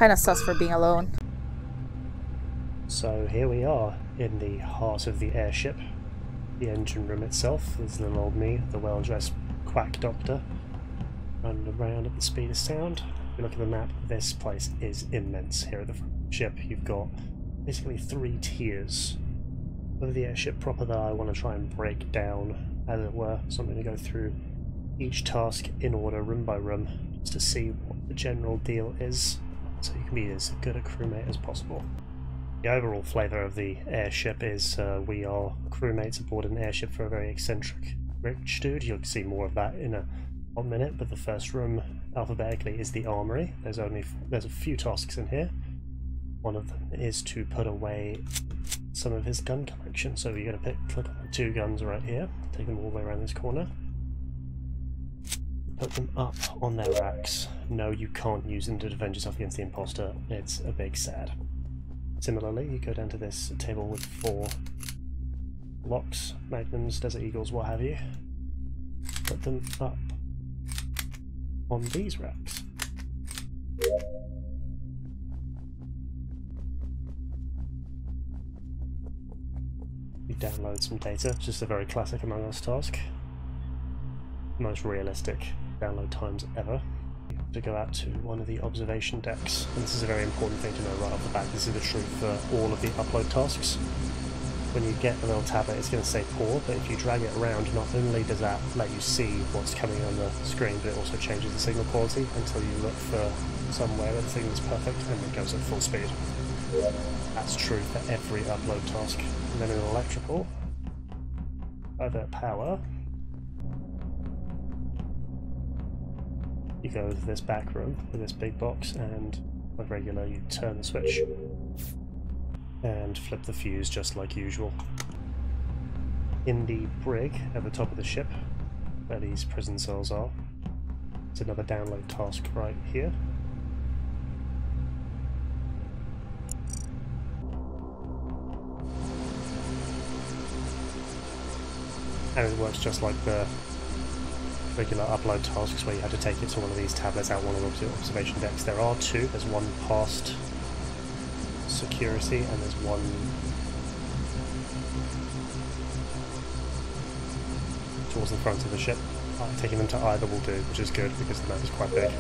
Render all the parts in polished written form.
Kind of sus for being alone. So here we are, in the heart of the airship. The engine room itself is little old me, the well-dressed quack doctor, running around at the speed of sound. If you look at the map, this place is immense. Here at the front of the ship you've got basically 3 tiers of the airship proper that I want to try and break down, as it were. So I'm going to go through each task in order, room by room, just to see what the general deal is, so you can be as good a crewmate as possible. The overall flavour of the airship is we are crewmates aboard an airship for a very eccentric rich dude. You'll see more of that in a minute, but the first room alphabetically is the armory. There's a few tasks in here. One of them is to put away some of his gun collection. So you're going to click on the 2 guns right here, take them all the way around this corner, put them up on their racks. No, you can't use them to defend yourself against the imposter. It's a big sad. Similarly, you go down to this table with 4 locks, magnums, desert eagles, what have you. Put them up on these racks. You download some data, just a very classic Among Us task. Most realistic download times ever. To go out to one of the observation decks, and this is a very important thing to know right off the bat. This is the truth for all of the upload tasks. When you get a little tablet, it's going to say poor, but if you drag it around, not only does that let you see what's coming on the screen, but it also changes the signal quality until you look for somewhere where the signal is perfect and it goes at full speed. That's true for every upload task. And then in electrical, divert power. You go to this back room with this big box, and like regular, you turn the switch and flip the fuse just like usual. In the brig at the top of the ship, where these prison cells are, it's another download task right here. And it works just like the regular upload tasks where you have to take it to one of these tablets out one of the observation decks. There are 2. There's one past security and there's one towards the front of the ship. Taking them to either will do, which is good because the map is quite big.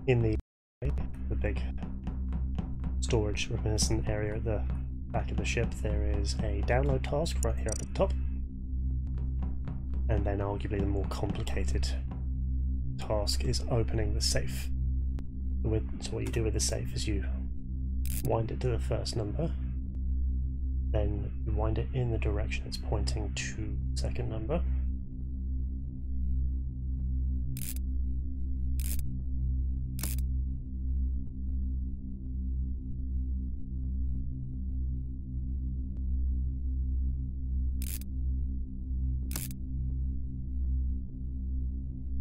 In the big storage reminiscent area at the back of the ship, there is a download task right here up at the top, and then arguably the more complicated task is opening the safe. So what you do with the safe is you wind it to the first number, then you wind it in the direction it's pointing to the second number,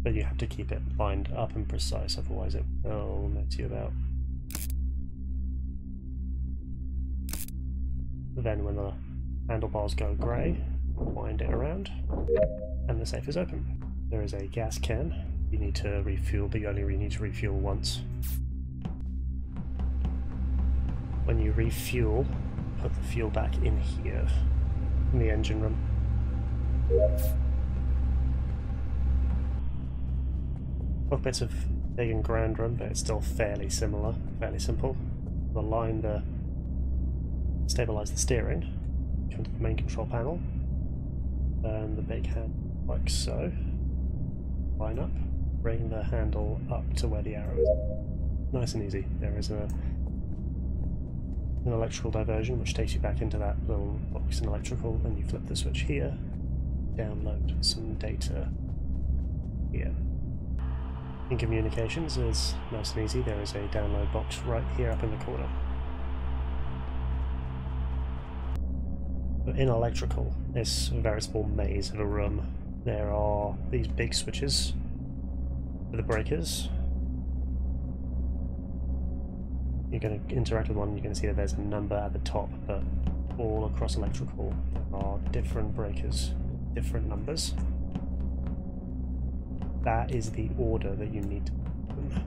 but you have to keep it lined up and precise, otherwise it will mess you about. Then when the handlebars go grey, wind it around, and the safe is open. There is a gas can. You need to refuel, but you only really need to refuel once. When you refuel, put the fuel back in here, in the engine room. Both bits of big and grand room, but it's still fairly similar, fairly simple. Align the stabilize the steering, come to the main control panel, turn the big hand like so, line up, bring the handle up to where the arrow is. Nice and easy. There is an electrical diversion which takes you back into that little box in electrical, and you flip the switch here, download some data here. In communications is nice and easy. There is a download box right here up in the corner. But in electrical, this very small maze of a room, there are these big switches for the breakers. You're going to interact with one, you're going to see that there's a number at the top, but all across electrical there are different breakers, different numbers. that is the order that you need to put them.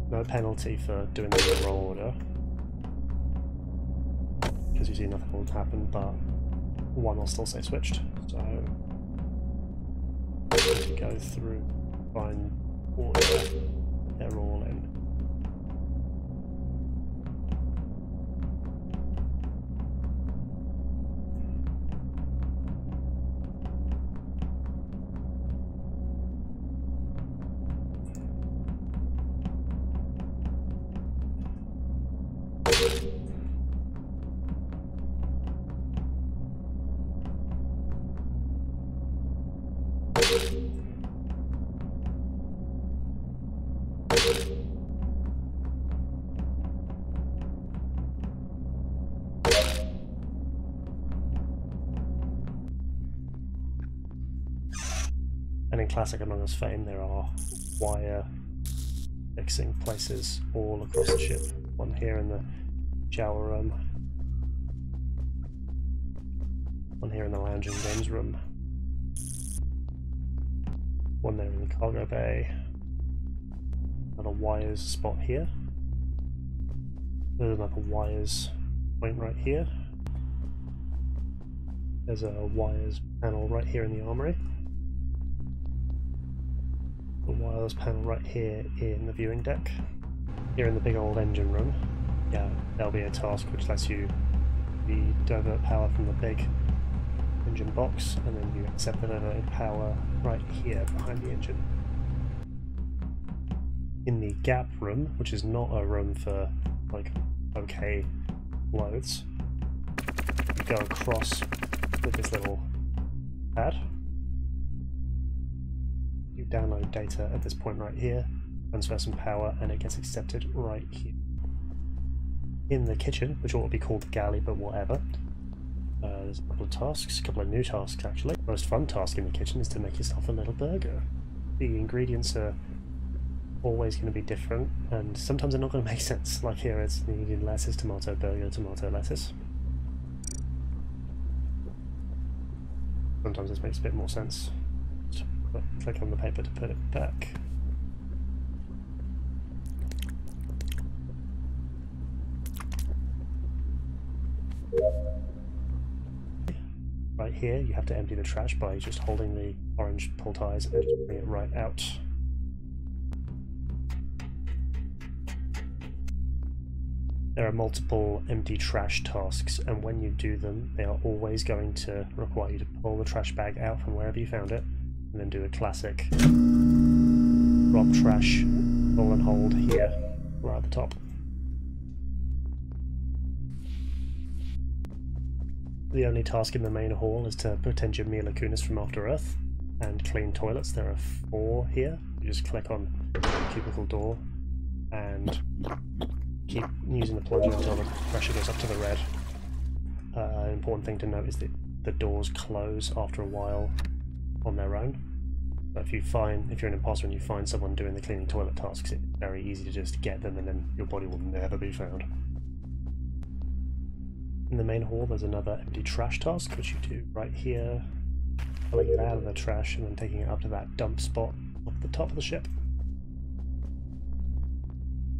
No penalty for doing them in the wrong order, because you see nothing will happen, but one will still say switched. So to go through, find order, they're all in. And in classic Among Us fame, there are wire fixing places all across the ship. One here in the shower room, one here in the lounge and games room, one there in the cargo bay, another wires spot here, there's another wires point right here, there's a wires panel right here in the armory, a wireless panel right here in the viewing deck. Here in the big old engine room, yeah, there'll be a task which lets you divert power from the big engine box, and then you accept the diverted power right here behind the engine. In the gap room, which is not a room for like okay clothes, you go across with this little pad. You download data at this point right here, transfer some power, and it gets accepted right here. In the kitchen, which ought to be called the galley, but whatever, there's a couple of tasks, a couple of new tasks actually. The most fun task in the kitchen is to make yourself a little burger. The ingredients are always going to be different, and sometimes they're not going to make sense. Like here, it's needed lettuce, tomato, burger, tomato, lettuce. Sometimes this makes a bit more sense. But click on the paper to put it back. Right here, you have to empty the trash by just holding the orange pull ties and just bring it right out. There are multiple empty trash tasks, and when you do them, they are always going to require you to pull the trash bag out from wherever you found it, and then do a classic drop trash, pull and hold here, right at the top. The only task in the main hall is to pretend you're Mila Kunis from After Earth and clean toilets. There are 4 here. You just click on the cubicle door and keep using the plunger until the pressure goes up to the red. An important thing to note is that the doors close after a while on their own. But if you're an imposter and you find someone doing the cleaning toilet tasks, it's very easy to just get them and then your body will never be found. In the main hall there's another empty trash task which you do right here, pulling it out of the trash and then taking it up to that dump spot up at the top of the ship.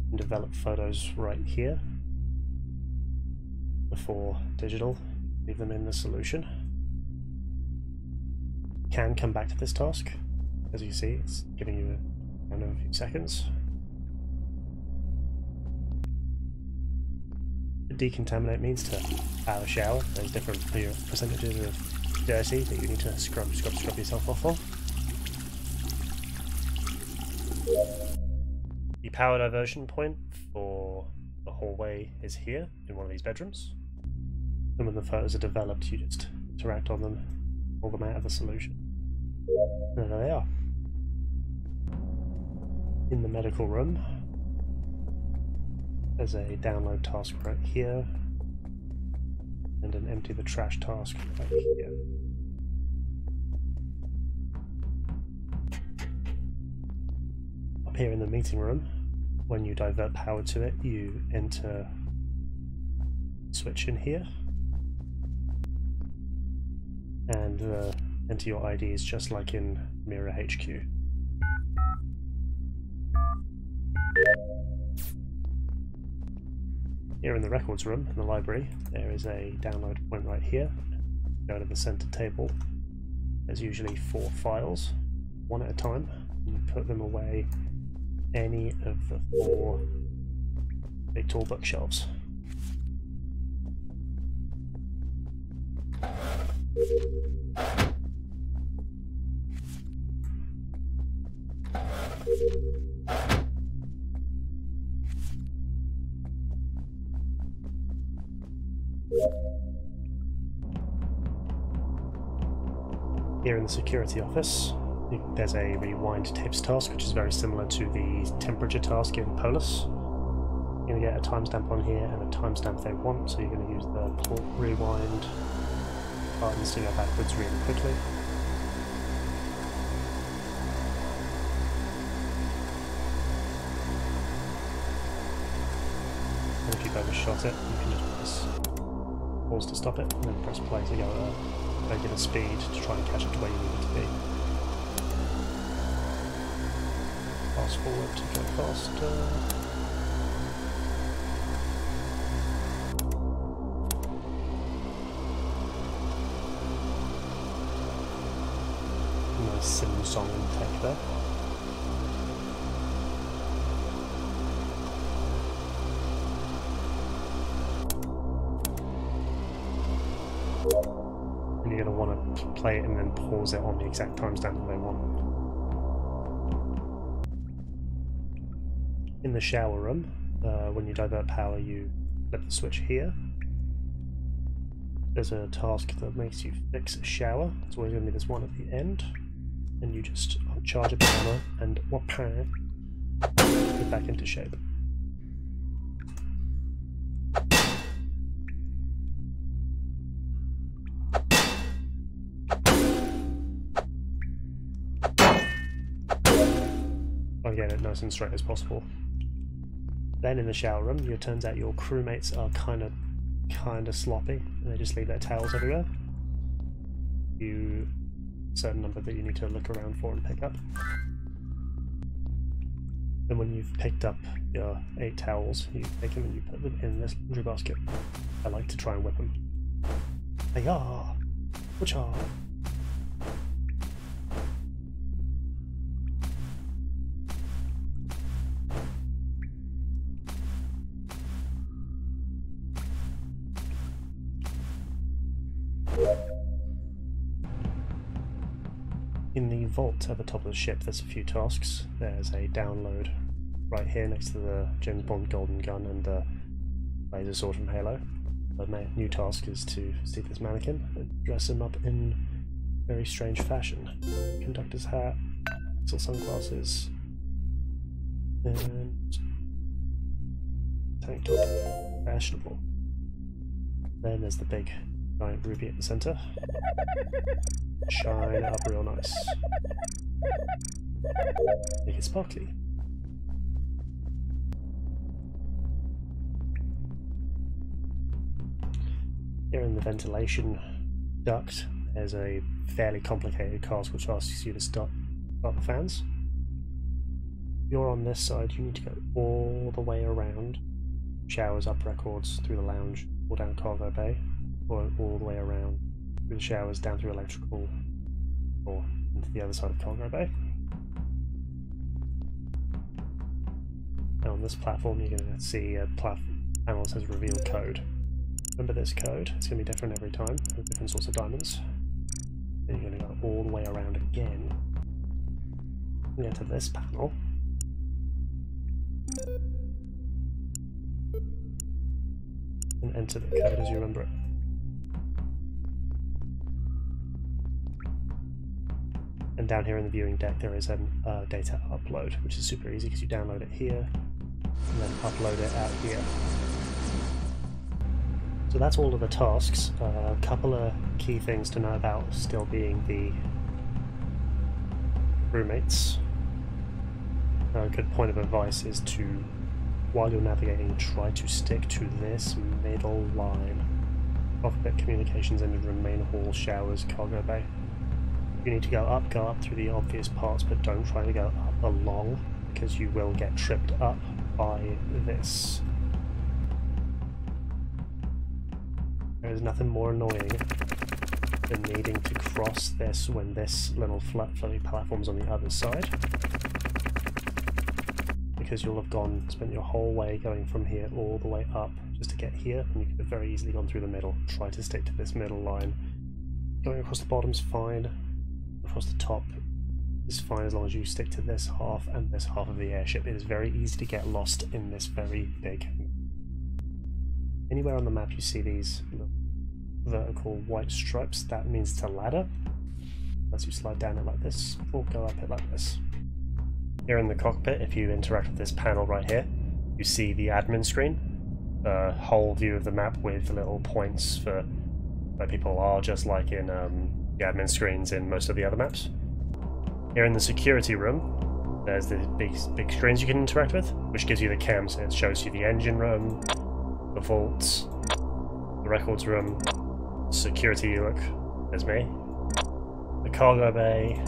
And develop photos right here before digital, leave them in the solution. You can come back to this task. As you see, it's giving you a few seconds. Decontaminate means to have a shower. There's different percentages of dirty that you need to scrub yourself off of. The power diversion point for the hallway is here in one of these bedrooms. And when the photos are developed, you just interact on them, pull them out of the solution. And there they are. In the medical room, there's a download task right here, and an empty the trash task right here. Up here in the meeting room, when you divert power to it, you enter switch in here, and the enter your IDs just like in Mirror HQ. Here in the records room, in the library, there is a download point right here. Go to the center table. There's usually 4 files, one at a time. You put them away any of the 4 big tall bookshelves. Here in the security office, there's a rewind tapes task, which is very similar to the temperature task in Polus. You're going to get a timestamp on here and a timestamp they want, so you're going to use the rewind buttons to go backwards really quickly. And if you've overshot it, you can just press pause to stop it, and then press play to go at regular speed to try and catch up to where you need it to be. Fast forward to go faster. Nice sim song tech there. And you're going to want to play it and then pause it on the exact timestamp that they want. In the shower room, when you divert power, you flip the switch here. There's a task that makes you fix a shower. It's always going to be this one at the end. And you just charge a banner and whoop-bang, put it back into shape. I'll get it nice and straight as possible. Then in the shower room, it turns out your crewmates are kind of sloppy, and they just leave their towels everywhere. Certain number that you need to look around for and pick up. Then when you've picked up your 8 towels, you take them and you put them in this laundry basket. I like to try and whip them. They are! Which are? In the vault at the top of the ship, there's a few tasks. There's a download right here next to the James Bond golden gun and the laser sword from Halo. The new task is to see this mannequin and dress him up in very strange fashion. Conductor's hat, little sunglasses, and tank top, fashionable. Then there's the big giant ruby at the centre. Shine it up real nice. Make it sparkly. Here in the ventilation duct, there's a fairly complicated task which asks you to start the fans. If you're on this side, you need to go all the way around. Showers, up records, through the lounge, or down cargo bay, or all the way around through the showers, down through electrical, or into the other side of cargo bay. And on this platform, you're going to see a panel that says reveal code. Remember this code, it's going to be different every time, with different sorts of diamonds. Then you're going to go all the way around again. And get to this panel. And enter the code as you remember it. And down here in the viewing deck there is a data upload, which is super easy because you download it here and then upload it out here. So that's all of the tasks. A couple of key things to know about still being the roommates. A good point of advice is to, while you're navigating, try to stick to this middle line. Cockpit, communications, and remain hall, showers, cargo bay. you need to go up through the obvious parts, but don't try to go up along, because you will get tripped up by this. There is nothing more annoying than needing to cross this when this little floaty platform's on the other side, because you'll have spent your whole way going from here all the way up just to get here, and you could have very easily gone through the middle. Try to stick to this middle line. Going across the bottom's fine, across the top is fine as long as you stick to this half and this half of the airship. It is very easy to get lost in this very big. Anywhere on the map you see these vertical white stripes, that means it's a ladder. As you slide down it like this, or go up it like this. Here in the cockpit, if you interact with this panel right here, you see the admin screen, the whole view of the map with little points for where people are, just like in the admin screens in most of the other maps. Here in the security room, there's the big screens you can interact with, which gives you the cams. It shows you the engine room, the vaults, the records room, security ULIC, there's me, the cargo bay,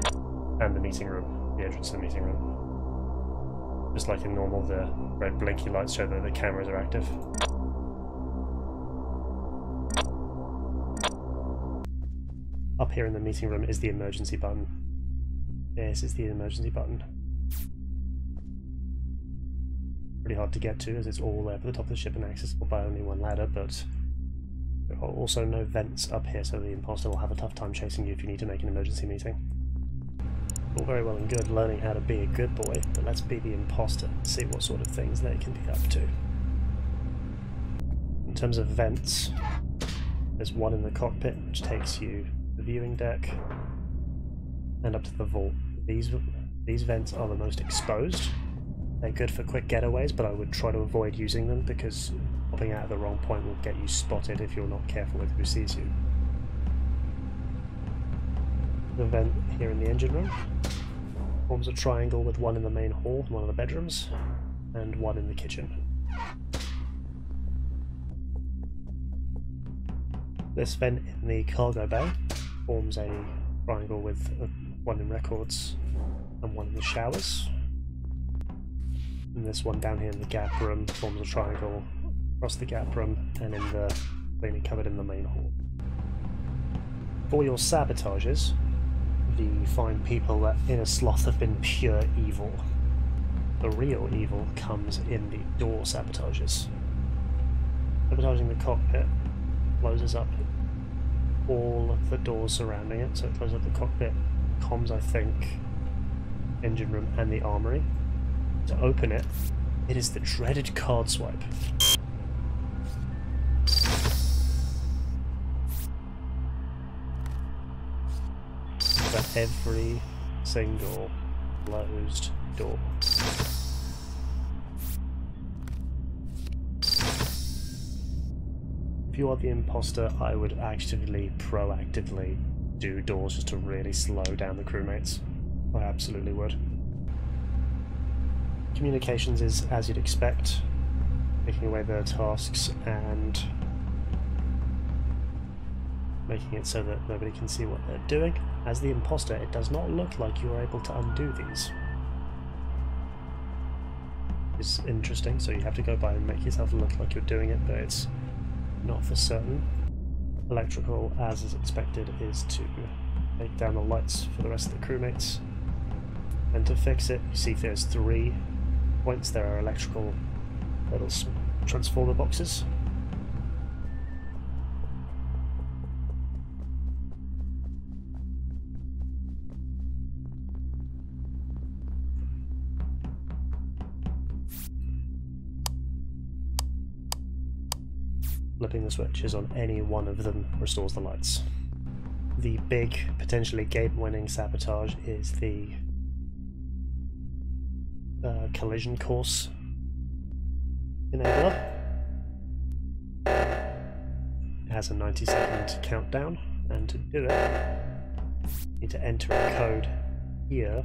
and the meeting room, the entrance to the meeting room. Just like in normal, the red blinky lights show that the cameras are active. Up here in the meeting room is the emergency button. This is the emergency button. Pretty hard to get to as it's all there at the top of the ship and accessible by only one ladder, but there are also no vents up here, so the imposter will have a tough time chasing you if you need to make an emergency meeting. All very well and good learning how to be a good boy, but let's be the imposter and see what sort of things they can be up to. In terms of vents, there's one in the cockpit which takes you to the viewing deck and up to the vault. These vents are the most exposed. They're good for quick getaways, but I would try to avoid using them because popping out at the wrong point will get you spotted if you're not careful with who sees you. The vent here in the engine room forms a triangle with one in the main hall, one of the bedrooms, and one in the kitchen. This vent in the cargo bay forms a triangle with one in records and one in the showers. And this one down here in the gap room forms a triangle across the gap room and in the cleaning cupboard in the main hall. For your sabotages, the fine people at Inner Sloth have been pure evil. The real evil comes in the door sabotages. Sabotaging the cockpit closes up all of the doors surrounding it, so it closes up the cockpit, comms I think, engine room and the armory. To open it, it is the dreaded card swipe. For every single closed door. If you are the imposter, I would actively, proactively do doors just to really slow down the crewmates. I absolutely would. Communications is as you'd expect, taking away their tasks and making it so that nobody can see what they're doing. As the imposter, it does not look like you're able to undo these. It's interesting, so you have to go by and make yourself look like you're doing it, but it's not for certain. Electrical, as is expected, is to take down the lights for the rest of the crewmates. And to fix it, you see there's 3 points. There are electrical little transformer boxes. Flipping the switches on any one of them restores the lights. The big, potentially game-winning sabotage is the collision course enabler. It has a 90-second countdown, and to do it, you need to enter a code here.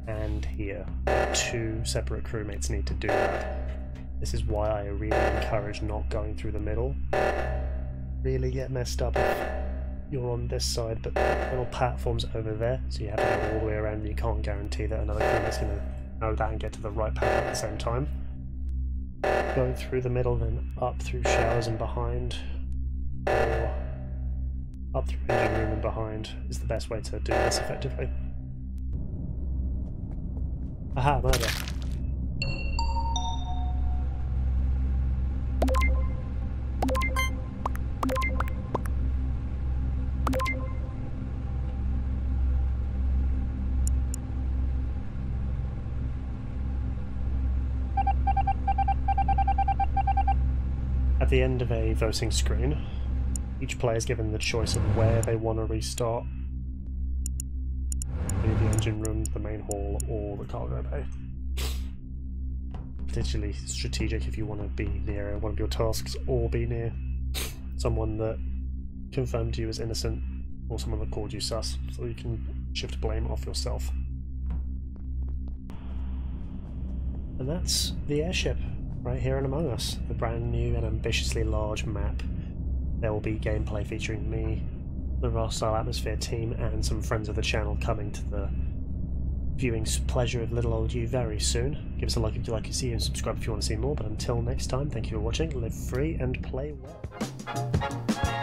And here. 2 separate crewmates need to do that. This is why I really encourage not going through the middle. Really get messed up if you're on this side, but the little platform's over there, so you have to go all the way around and you can't guarantee that another crewmate's going to know that and get to the right path at the same time. Going through the middle, then up through showers and behind, or up through engine room and behind is the best way to do this effectively. Aha, murder. At the end of a voting screen, each player is given the choice of where they want to restart. Either the engine room, the main hall, or the cargo bay. Particularly strategic if you want to be near one of your tasks, or be near someone that confirmed you as innocent, or someone that called you sus, so you can shift blame off yourself. And that's the airship. Right here and Among Us, the brand new and ambitiously large map. There will be gameplay featuring me, the Rostyle Atmosphere team, and some friends of the channel coming to the viewing pleasure of little old you very soon. Give us a like if you like to see and subscribe if you want to see more, but until next time, thank you for watching, live free and play well.